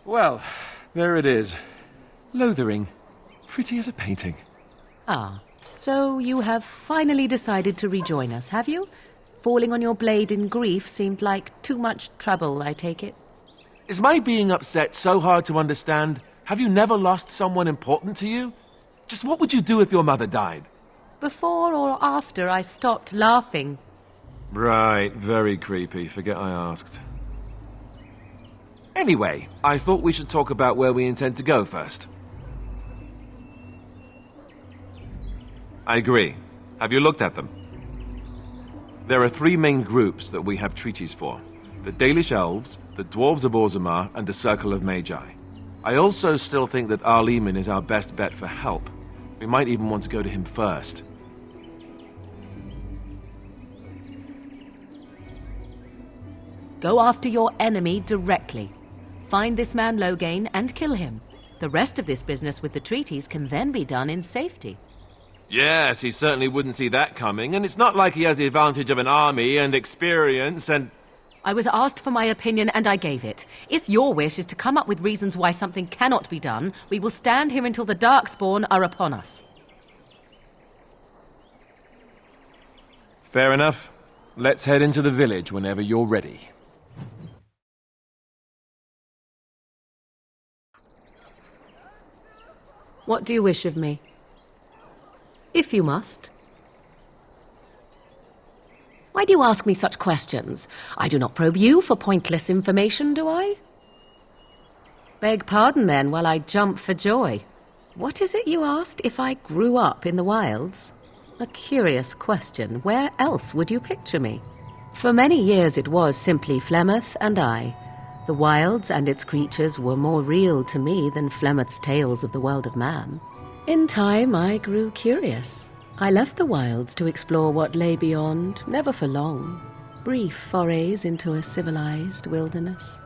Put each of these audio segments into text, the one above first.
Well, there it is. Lothering. Pretty as a painting. Ah, so you have finally decided to rejoin us, have you? Falling on your blade in grief seemed like too much trouble, I take it. Is my being upset so hard to understand? Have you never lost someone important to you? Just what would you do if your mother died? Before or after I stopped laughing. Right, very creepy. Forget I asked. Anyway, I thought we should talk about where we intend to go first. I agree. Have you looked at them? There are 3 main groups that we have treaties for. The Dalish Elves, the Dwarves of Orzammar, and the Circle of Magi. I also still think that Arleman is our best bet for help. We might even want to go to him first. Go after your enemy directly. Find this man Loghain and kill him. The rest of this business with the treaties can then be done in safety. Yes, he certainly wouldn't see that coming, and it's not like he has the advantage of an army and experience and... I was asked for my opinion and I gave it. If your wish is to come up with reasons why something cannot be done, we will stand here until the Darkspawn are upon us. Fair enough. Let's head into the village whenever you're ready. What do you wish of me? If you must. Why do you ask me such questions? I do not probe you for pointless information, do I? Beg pardon then while I jump for joy. What is it you asked if I grew up in the wilds? A curious question. Where else would you picture me? For many years it was simply Flemeth and I. The wilds and its creatures were more real to me than Flemeth's tales of the world of man. In time, I grew curious. I left the wilds to explore what lay beyond, never for long. Brief forays into a civilized wilderness.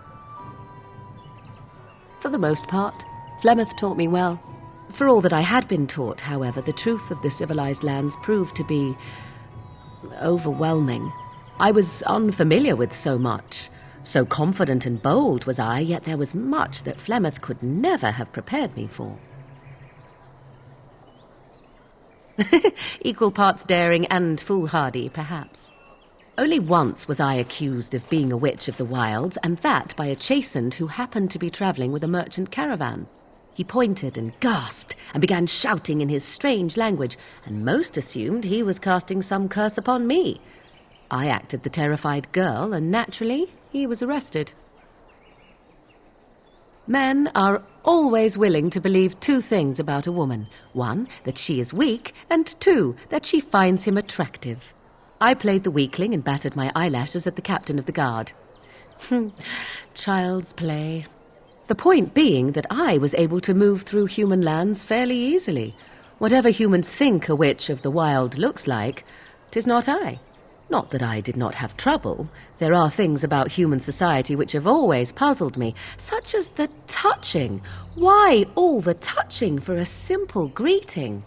For the most part, Flemeth taught me well. For all that I had been taught, however, the truth of the civilized lands proved to be overwhelming. I was unfamiliar with so much. So confident and bold was I, yet there was much that Flemeth could never have prepared me for. Equal parts daring and foolhardy, perhaps. Only once was I accused of being a witch of the wilds, and that by a chastened who happened to be travelling with a merchant caravan. He pointed and gasped and began shouting in his strange language, and most assumed he was casting some curse upon me. I acted the terrified girl, and naturally, he was arrested. Men are always willing to believe 2 things about a woman. 1, that she is weak, and 2, that she finds him attractive. I played the weakling and battered my eyelashes at the captain of the guard. Child's play. The point being that I was able to move through human lands fairly easily. Whatever humans think a witch of the wild looks like, 'tis not I. Not that I did not have trouble. There are things about human society which have always puzzled me, such as the touching. Why all the touching for a simple greeting?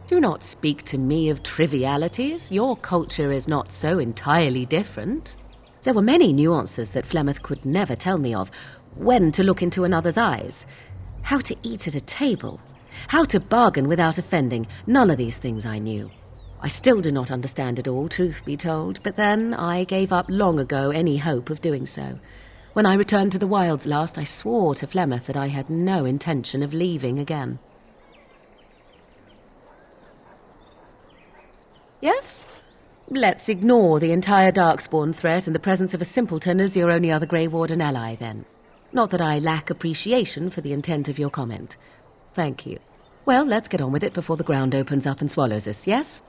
Do not speak to me of trivialities. Your culture is not so entirely different. There were many nuances that Flemeth could never tell me of. When to look into another's eyes, how to eat at a table, how to bargain without offending. None of these things I knew. I still do not understand it all, truth be told, but then I gave up long ago any hope of doing so. When I returned to the wilds last, I swore to Flemeth that I had no intention of leaving again. Yes? Let's ignore the entire Darkspawn threat and the presence of a simpleton as your only other Grey Warden ally, then. Not that I lack appreciation for the intent of your comment. Thank you. Well, let's get on with it before the ground opens up and swallows us, yes?